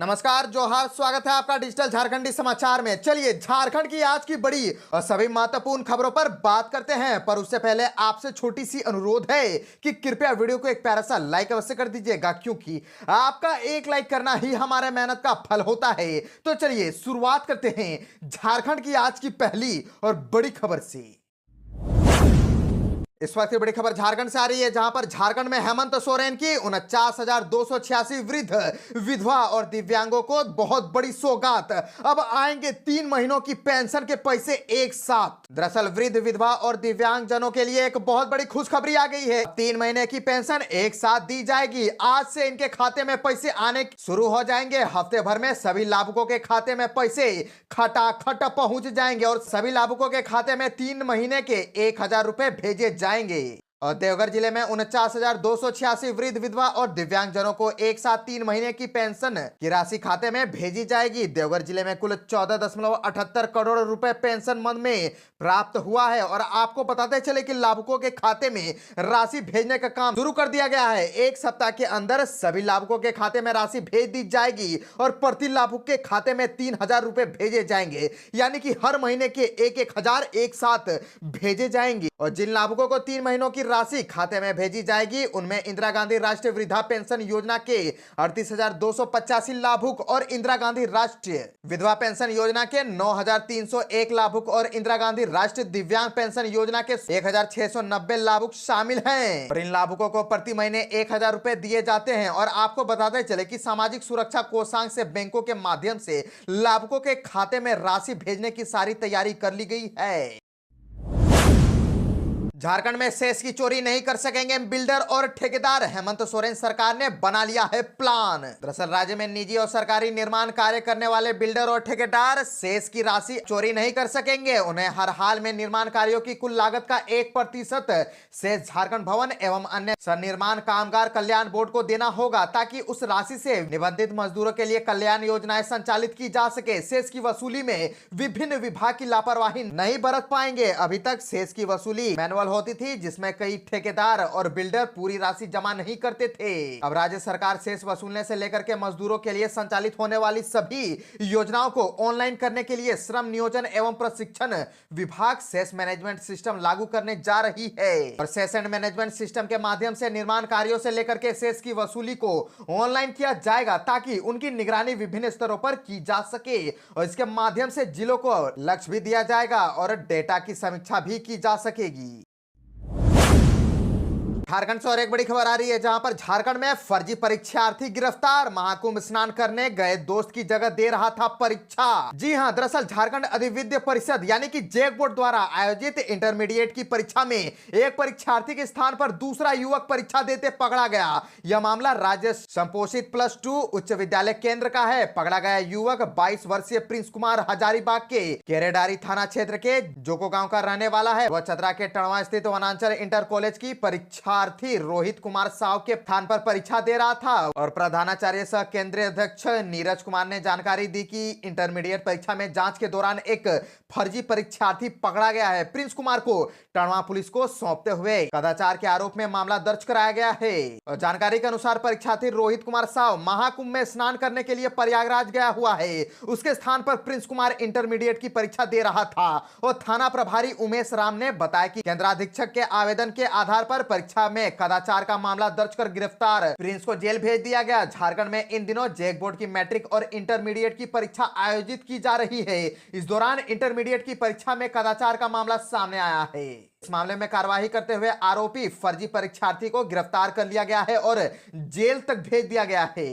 नमस्कार, जोहार, स्वागत है आपका डिजिटल झारखंडी समाचार में। चलिए झारखंड की आज की बड़ी और सभी महत्वपूर्ण खबरों पर बात करते हैं, पर उससे पहले आपसे छोटी सी अनुरोध है कि कृपया वीडियो को एक प्यारा सा लाइक अवश्य कर दीजिएगा, क्योंकि आपका एक लाइक करना ही हमारे मेहनत का फल होता है। तो चलिए शुरुआत करते हैं झारखंड की आज की पहली और बड़ी खबर से। इस वक्त की बड़ी खबर झारखंड से आ रही है, जहां पर झारखंड में हेमंत सोरेन की 49,286 वृद्ध, विधवा और दिव्यांगों को बहुत बड़ी सौगात। अब आएंगे 3 महीनों की पेंशन के पैसे एक साथ। दरअसल वृद्ध, विधवा और दिव्यांग जनों के लिए एक बहुत बड़ी खुशखबरी आ गई है। 3 महीने की पेंशन एक साथ दी जाएगी। आज से इनके खाते में पैसे आने शुरू हो जाएंगे। हफ्ते भर में सभी लाभुकों के खाते में पैसे खटाखट पहुंच जाएंगे और सभी लाभुकों के खाते में 3 महीने के 1,000 रुपए भेजे जाएंगे। और देवघर जिले में 49,286 वृद्ध, विधवा और दिव्यांग जनों को एक साथ 3 महीने की पेंशन की राशि खाते में भेजी जाएगी। देवघर जिले में कुल 14.78 करोड़ रुपए पेंशन मद में प्राप्त हुआ है। और आपको बताते चले कि लाभुकों के खाते में राशि भेजने का काम शुरू कर दिया गया है। एक सप्ताह के अंदर सभी लाभुकों के खाते में राशि भेज दी जाएगी और प्रति लाभुक के खाते में 3,000 रुपए भेजे जाएंगे, यानी कि हर महीने के 1,000 एक साथ भेजे जाएंगे। और जिन लाभुकों को 3 महीनों की राशि खाते में भेजी जाएगी, उनमें इंदिरा गांधी राष्ट्रीय वृद्धा पेंशन योजना के 38,285 लाभुक और इंदिरा गांधी राष्ट्रीय विधवा पेंशन योजना के 9,301 लाभुक और इंदिरा गांधी राष्ट्रीय दिव्यांग पेंशन योजना के 1,690 लाभुक शामिल हैं। और इन लाभुकों को प्रति महीने 1,000 रुपए दिए जाते हैं। और आपको बताते चले कि सामाजिक सुरक्षा कोषांग से बैंकों के माध्यम से लाभुकों के खाते में राशि भेजने की सारी तैयारी कर ली गई है। झारखंड में सेस की चोरी नहीं कर सकेंगे बिल्डर और ठेकेदार, हेमंत सोरेन सरकार ने बना लिया है प्लान। दरअसल राज्य में निजी और सरकारी निर्माण कार्य करने वाले बिल्डर और ठेकेदार सेस की राशि चोरी नहीं कर सकेंगे। उन्हें हर हाल में निर्माण कार्यों की कुल लागत का 1% सेस झारखंड भवन एवं अन्य सन्निर्माण कामगार कल्याण बोर्ड को देना होगा, ताकि उस राशि से निबंधित मजदूरों के लिए कल्याण योजनाएं संचालित की जा सके। सेस की वसूली में विभिन्न विभाग की लापरवाही नहीं बरत पाएंगे। अभी तक सेस की वसूली मैनुअल होती थी, जिसमें कई ठेकेदार और बिल्डर पूरी राशि जमा नहीं करते थे। अब राज्य सरकार सेस वसूलने से लेकर के मजदूरों के लिए संचालित होने वाली सभी योजनाओं को ऑनलाइन करने के लिए श्रम नियोजन एवं प्रशिक्षण विभाग सेस मैनेजमेंट सिस्टम लागू करने जा रही है। और सेस एंड मैनेजमेंट सिस्टम के माध्यम से निर्माण कार्यों से लेकर के सेस की वसूली को ऑनलाइन किया जाएगा, ताकि उनकी निगरानी विभिन्न स्तरों पर की जा सके। और इसके माध्यम से जिलों को लक्ष्य भी दिया जाएगा और डेटा की समीक्षा भी की जा सकेगी। झारखंड से और एक बड़ी खबर आ रही है, जहां पर झारखंड में फर्जी परीक्षार्थी गिरफ्तार। महाकुंभ स्नान करने गए दोस्त की जगह दे रहा था परीक्षा। जी हां, दरअसल झारखंड अधिविद्य परिषद यानी कि जैक बोर्ड द्वारा आयोजित इंटरमीडिएट की परीक्षा में एक परीक्षार्थी के स्थान पर दूसरा युवक परीक्षा देते पकड़ा गया। यह मामला राज्य संपोषित +2 उच्च विद्यालय केंद्र का है। पकड़ा गया युवक 22 वर्षीय प्रिंस कुमार हजारीबाग के केरेडारी थाना क्षेत्र के जोको गांव का रहने वाला है। वह चतरा के टणवा स्थित वनांचल इंटर कॉलेज की परीक्षा रोहित कुमार साव के स्थान पर परीक्षा दे रहा था। और प्रधानाचार्य सह केंद्रीय अध्यक्ष नीरज कुमार ने जानकारी दी कि इंटरमीडिएट परीक्षा में जांच के दौरान एक फर्जी परीक्षार्थी पकड़ा गया है। प्रिंस कुमार को टणवा पुलिस को सौंपते हुए कदाचार के आरोप में मामला दर्ज कराया गया है। और जानकारी के अनुसार परीक्षार्थी रोहित कुमार साव महाकुंभ में स्नान करने के लिए प्रयागराज गया हुआ है। उसके स्थान पर प्रिंस कुमार इंटरमीडिएट की परीक्षा दे रहा था। और थाना प्रभारी उमेश राम ने बताया कि केंद्राधीक्षक के आवेदन के आधार पर परीक्षा में कदाचार का मामला दर्ज कर गिरफ्तार प्रिंस को जेल भेज दिया गया। झारखंड में इन दिनों जैक बोर्ड की मैट्रिक और इंटरमीडिएट की परीक्षा आयोजित की जा रही है। इस दौरान इंटरमीडिएट की परीक्षा में कदाचार का मामला सामने आया है। इस मामले में कार्रवाई करते हुए आरोपी फर्जी परीक्षार्थी को गिरफ्तार कर लिया गया है और जेल तक भेज दिया गया है।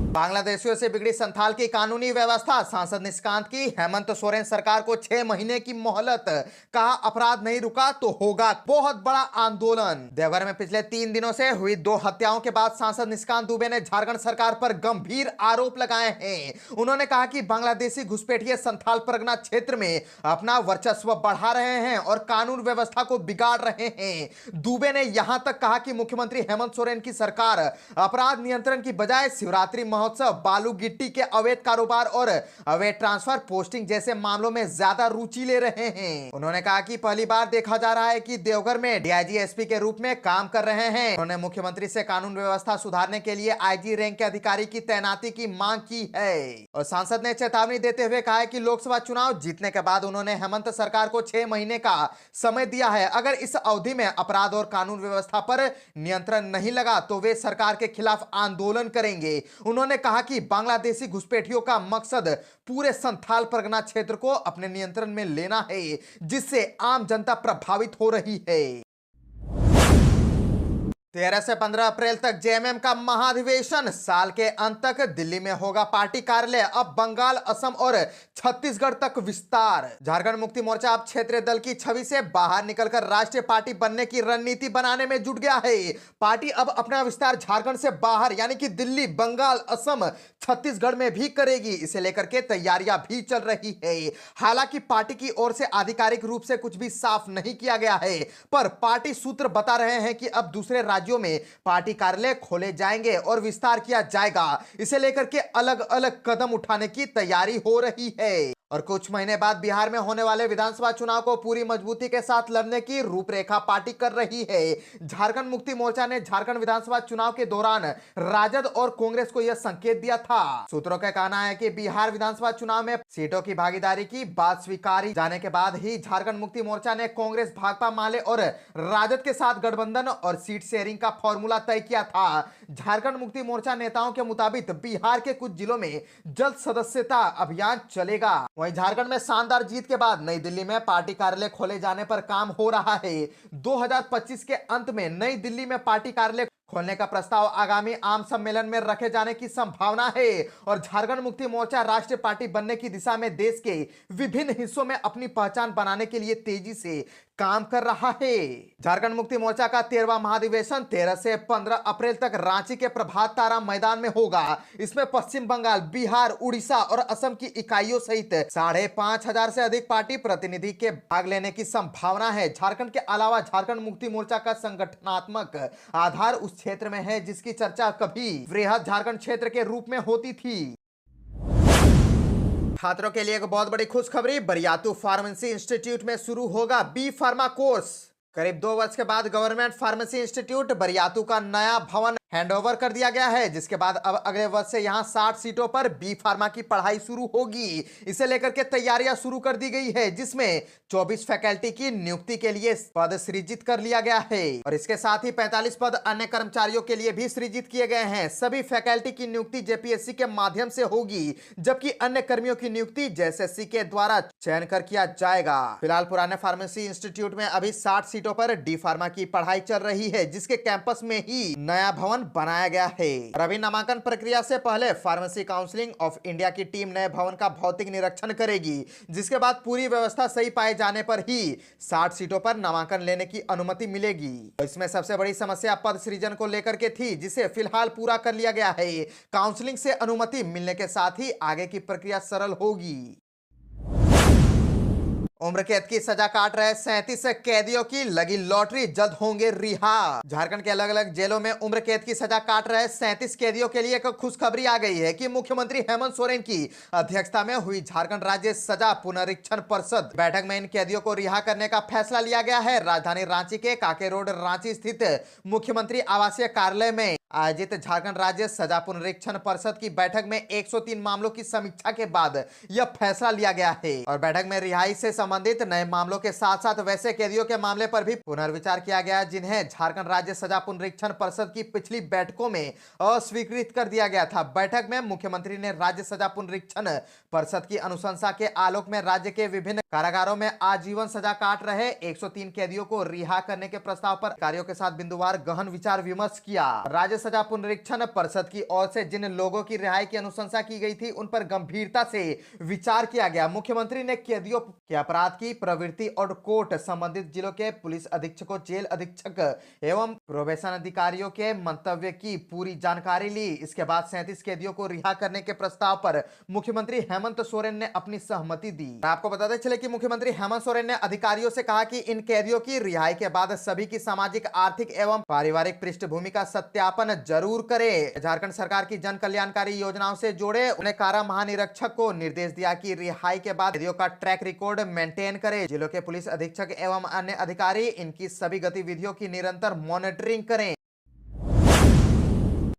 बांग्लादेशियों से बिगड़ी संथाल की कानूनी व्यवस्था, सांसद निशिकांत की हेमंत सोरेन सरकार को 6 महीने की मोहलत। कहा अपराध नहीं रुका तो होगा बहुत बड़ा आंदोलन। देवघर में पिछले 3 दिनों से हुई 2 हत्याओं के बाद सांसद निशिकांत दुबे ने झारखंड सरकार पर गंभीर आरोप लगाए हैं। उन्होंने कहा कि बांग्लादेशी घुसपैठिए संथाल परगना क्षेत्र में अपना वर्चस्व बढ़ा रहे हैं और कानून व्यवस्था को बिगाड़ रहे हैं। दुबे ने यहां तक कहा कि मुख्यमंत्री हेमंत सोरेन की सरकार अपराध नियंत्रण की बजाय शिवरात्रि महोत्सव, बालू गिट्टी के अवैध कारोबार और अवैध ट्रांसफर, पोस्टिंग जैसे मामलों में ज्यादा रुचि ले रहे हैं। उन्होंने कहा कि पहली बार देखा जा रहा है कि देवघर में डीआईजी एसपी के रूप में काम कर रहे हैं। उन्होंने मुख्यमंत्री से कानून व्यवस्था सुधारने के लिए आईजी रैंक के अधिकारी की तैनाती की मांग की है। और सांसद ने चेतावनी देते हुए कहा है कि लोकसभा चुनाव जीतने के बाद उन्होंने हेमंत सरकार को 6 महीने का समय दिया है। अगर इस अवधि में अपराध और कानून व्यवस्था पर नियंत्रण नहीं लगा तो वे सरकार के खिलाफ आंदोलन करेंगे। उन्होंने कहा कि बांग्लादेशी घुसपैठियों का मकसद पूरे संथाल परगना क्षेत्र को अपने नियंत्रण में लेना है, जिससे आम जनता प्रभावित हो रही है। 13 से 15 अप्रैल तक जेएमएम का महाधिवेशन। साल के अंत तक दिल्ली में होगा पार्टी कार्यालय। अब बंगाल, असम और छत्तीसगढ़ तक विस्तार। झारखंड मुक्ति मोर्चा अब क्षेत्रीय दल की छवि से बाहर निकलकर राष्ट्रीय पार्टी बनने की रणनीति बनाने में जुट गया है। पार्टी अब अपना विस्तार झारखंड से बाहर यानी कि दिल्ली, बंगाल, असम, छत्तीसगढ़ में भी करेगी। इसे लेकर के तैयारियां भी चल रही है। हालांकि पार्टी की ओर से आधिकारिक रूप से कुछ भी साफ नहीं किया गया है, पर पार्टी सूत्र बता रहे हैं कि अब दूसरे राज्यों में पार्टी कार्यालय खोले जाएंगे और विस्तार किया जाएगा। इसे लेकर के अलग अलग कदम उठाने की तैयारी हो रही है। और कुछ महीने बाद बिहार में होने वाले विधानसभा चुनाव को पूरी मजबूती के साथ लड़ने की रूपरेखा पार्टी कर रही है। झारखंड मुक्ति मोर्चा ने झारखंड विधानसभा चुनाव के दौरान राजद और कांग्रेस को यह संकेत दिया था। सूत्रों का कहना है कि बिहार विधानसभा चुनाव में सीटों की भागीदारी की बात स्वीकारी जाने के बाद ही झारखंड मुक्ति मोर्चा ने कांग्रेस, भाकपा माले और राजद के साथ गठबंधन और सीट शेयरिंग का फॉर्मूला तय किया था। झारखंड मुक्ति मोर्चा नेताओं के मुताबिक बिहार के कुछ जिलों में जल्द सदस्यता अभियान चलेगा। वहीं झारखंड में शानदार जीत के बाद नई दिल्ली में पार्टी कार्यालय खोले जाने पर काम हो रहा है। 2025 के अंत में नई दिल्ली में पार्टी कार्यालय खोलने का प्रस्ताव आगामी आम सम्मेलन में रखे जाने की संभावना है। और झारखंड मुक्ति मोर्चा राष्ट्रीय पार्टी बनने की दिशा में देश के विभिन्न हिस्सों में अपनी पहचान बनाने के लिए तेजी से काम कर रहा है। झारखंड मुक्ति मोर्चा का 13वां महाधिवेशन 13 से 15 अप्रैल तक रांची के प्रभात तारा मैदान में होगा। इसमें पश्चिम बंगाल, बिहार, उड़ीसा और असम की इकाइयों सहित 5,500 से अधिक पार्टी प्रतिनिधि के भाग लेने की संभावना है। झारखंड के अलावा झारखंड मुक्ति मोर्चा का संगठनात्मक आधार उस क्षेत्र में है जिसकी चर्चा कभी वृहद झारखंड क्षेत्र के रूप में होती थी। छात्रों के लिए एक बहुत बड़ी खुशखबरी, बरियातू फार्मेसी इंस्टीट्यूट में शुरू होगा बी फार्मा कोर्स। करीब 2 वर्ष के बाद गवर्नमेंट फार्मेसी इंस्टीट्यूट बरियातू का नया भवन हैंडओवर कर दिया गया है, जिसके बाद अब अगले वर्ष से यहां 60 सीटों पर बी फार्मा की पढ़ाई शुरू होगी। इसे लेकर के तैयारियां शुरू कर दी गई है, जिसमें 24 फैकल्टी की नियुक्ति के लिए पद सृजित कर लिया गया है और इसके साथ ही 45 पद अन्य कर्मचारियों के लिए भी सृजित किए गए हैं। सभी फैकल्टी की नियुक्ति जेपीएससी के माध्यम से होगी, जबकि अन्य कर्मियों की नियुक्ति जेएसएससी के द्वारा चयन कर किया जाएगा। फिलहाल पुराने फार्मेसी इंस्टीट्यूट में अभी 60 सीटों पर डी फार्मा की पढ़ाई चल रही है, जिसके कैंपस में ही नया भवन बनाया गया है। रवि नामांकन प्रक्रिया से पहले फार्मेसी काउंसिलिंग ऑफ इंडिया की टीम नए भवन का भौतिक निरीक्षण करेगी, जिसके बाद पूरी व्यवस्था सही पाए जाने पर ही 60 सीटों पर नामांकन लेने की अनुमति मिलेगी। इसमें सबसे बड़ी समस्या पद सृजन को लेकर के थी, जिसे फिलहाल पूरा कर लिया गया है। काउंसिलिंग से अनुमति मिलने के साथ ही आगे की प्रक्रिया सरल होगी। उम्र कैद की सजा काट रहे 37 कैदियों की लगी लॉटरी, जल्द होंगे रिहा। झारखंड के अलग अलग जेलों में उम्र कैद की सजा काट रहे 37 कैदियों के लिए एक खुशखबरी आ गई है कि मुख्यमंत्री हेमंत सोरेन की अध्यक्षता में हुई झारखंड राज्य सजा पुनरीक्षण परिषद बैठक में इन कैदियों को रिहा करने का फैसला लिया गया है। राजधानी रांची के काके रोड रांची स्थित मुख्यमंत्री आवासीय कार्यालय में आयोजित झारखंड राज्य सजा पुनरीक्षण परिषद की बैठक में 103 मामलों की समीक्षा के बाद यह फैसला लिया गया है और बैठक में रिहाई से संबंधित नए मामलों के साथ साथ वैसे कैदियों के मामले पर भी पुनर्विचार किया गया, जिन्हें झारखंड राज्य सजा पुनरीक्षण परिषद की पिछली बैठकों में अस्वीकृत कर दिया गया था। बैठक में मुख्यमंत्री ने राज्य सजा पुनरीक्षण परिषद की अनुशंसा के आलोक में राज्य के विभिन्न कारागारों में आजीवन सजा काट रहे 103 कैदियों को रिहा करने के प्रस्ताव पर अधिकारियों के साथ बिंदुवार गहन विचार विमर्श किया। राज्य सजा पुनरीक्षण परिषद की ओर से जिन लोगों की रिहाई की अनुशंसा की गई थी, उन पर गंभीरता से विचार किया गया। मुख्यमंत्री ने कैदियों के अपराध की प्रवृत्ति और कोर्ट संबंधित जिलों के पुलिस अधीक्षकों, जेल अधीक्षक एवं प्रोबेशन अधिकारियों के मंतव्य की पूरी जानकारी ली। इसके बाद 37 कैदियों को रिहा करने के प्रस्ताव पर मुख्यमंत्री हेमंत सोरेन ने अपनी सहमति दी। आपको बताते चले कि मुख्यमंत्री हेमंत सोरेन ने अधिकारियों से कहा कि इन कैदियों की रिहाई के बाद सभी की सामाजिक, आर्थिक एवं पारिवारिक पृष्ठभूमि का सत्यापन जरूर करें। झारखंड सरकार की जन कल्याणकारी योजनाओं से जोड़े उन्हें कारा महानिरीक्षक को निर्देश दिया कि रिहाई के बाद विधियों का ट्रैक रिकॉर्ड मेंटेन करें। जिलों के पुलिस अधीक्षक एवं अन्य अधिकारी इनकी सभी गतिविधियों की निरंतर मॉनिटरिंग करें।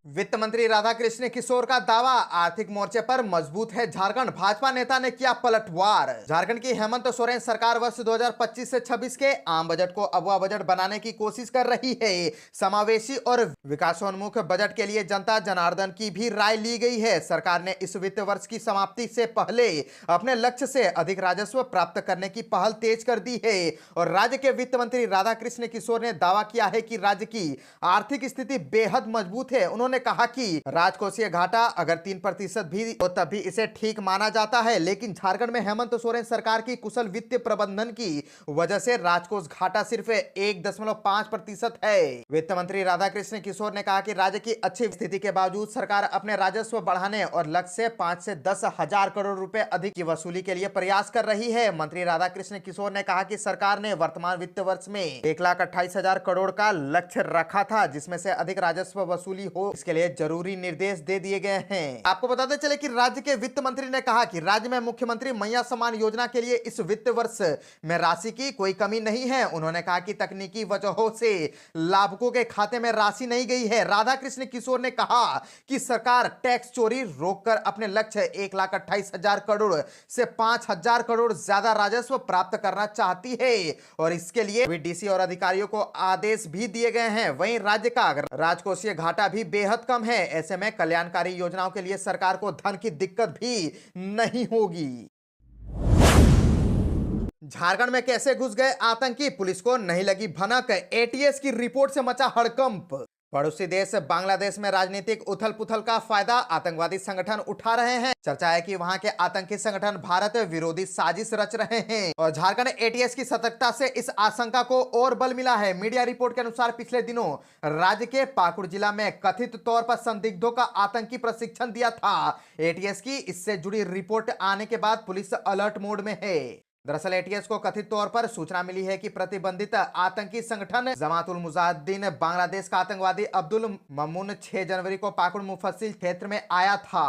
वित्त मंत्री राधाकृष्ण किशोर का दावा, आर्थिक मोर्चे पर मजबूत है झारखंड। भाजपा नेता ने किया पलटवार। झारखंड की हेमंत सोरेन सरकार वर्ष 2025 से 26 के आम बजट को अगवा बजट बनाने की कोशिश कर रही है। समावेशी और विकासोन्मुख बजट के लिए जनता जनार्दन की भी राय ली गई है। सरकार ने इस वित्त वर्ष की समाप्ति से पहले अपने लक्ष्य से अधिक राजस्व प्राप्त करने की पहल तेज कर दी है। और राज्य के वित्त मंत्री राधाकृष्ण किशोर ने दावा किया है कि राज्य की आर्थिक स्थिति बेहद मजबूत है। उन्होंने कहा कि राजकोषीय घाटा अगर 3% भी हो तब भी इसे ठीक माना जाता है, लेकिन झारखंड में हेमंत सोरेन सरकार की कुशल वित्तीय प्रबंधन की वजह से राजकोष घाटा सिर्फ 1.5% है। वित्त मंत्री राधाकृष्ण किशोर ने कहा कि राज्य की अच्छी स्थिति के बावजूद सरकार अपने राजस्व बढ़ाने और लक्ष्य से 5 से 10 हजार करोड़ रुपए अधिक की वसूली के लिए प्रयास कर रही है। मंत्री राधाकृष्ण किशोर ने कहा कि सरकार ने वर्तमान वित्त वर्ष में 1,28,000 करोड़ का लक्ष्य रखा था, जिसमें से अधिक राजस्व वसूली हो इसके लिए जरूरी निर्देश दे दिए गए हैं। आपको बताते चले कि राज्य के वित्त मंत्री ने कहा कि राज्य में मुख्यमंत्री मैया सम्मान योजना के लिए इस वित्त वर्ष में राशि की कोई कमी नहीं है। उन्होंने कहा कि तकनीकी वजहों से लाभुकों के खाते में राशि नहीं गई है। राधाकृष्ण किशोर ने कहा कि सरकार टैक्स चोरी रोककर अपने लक्ष्य 1,28,000 करोड़ से 5,000 करोड़ ज्यादा राजस्व प्राप्त करना चाहती है और इसके लिए डीसी और अधिकारियों को आदेश भी दिए गए हैं। वहीं राज्य का राजकोषीय घाटा भी बेहद कम है। ऐसे में कल्याणकारी योजनाओं के लिए सरकार को धन की दिक्कत भी नहीं होगी। झारखंड में कैसे घुस गए आतंकी, पुलिस को नहीं लगी भनक। एटीएस की रिपोर्ट से मचा हड़कंप। पड़ोसी देश बांग्लादेश में राजनीतिक उथल पुथल का फायदा आतंकवादी संगठन उठा रहे हैं। चर्चा है कि वहां के आतंकी संगठन भारत विरोधी साजिश रच रहे हैं और झारखंड एटीएस की सतर्कता से इस आशंका को और बल मिला है। मीडिया रिपोर्ट के अनुसार पिछले दिनों राज्य के पाकुड़ जिला में कथित तौर पर संदिग्धों का आतंकी प्रशिक्षण दिया था। एटीएस की इससे जुड़ी रिपोर्ट आने के बाद पुलिस अलर्ट मोड में है। दरअसल एटीएस को कथित तौर पर सूचना मिली है कि प्रतिबंधित आतंकी संगठन जमात-उल मुजाहिदीन बांग्लादेश का आतंकवादी अब्दुल मम्मून 6 जनवरी को पाकुड़ मुफस्सिल क्षेत्र में आया था।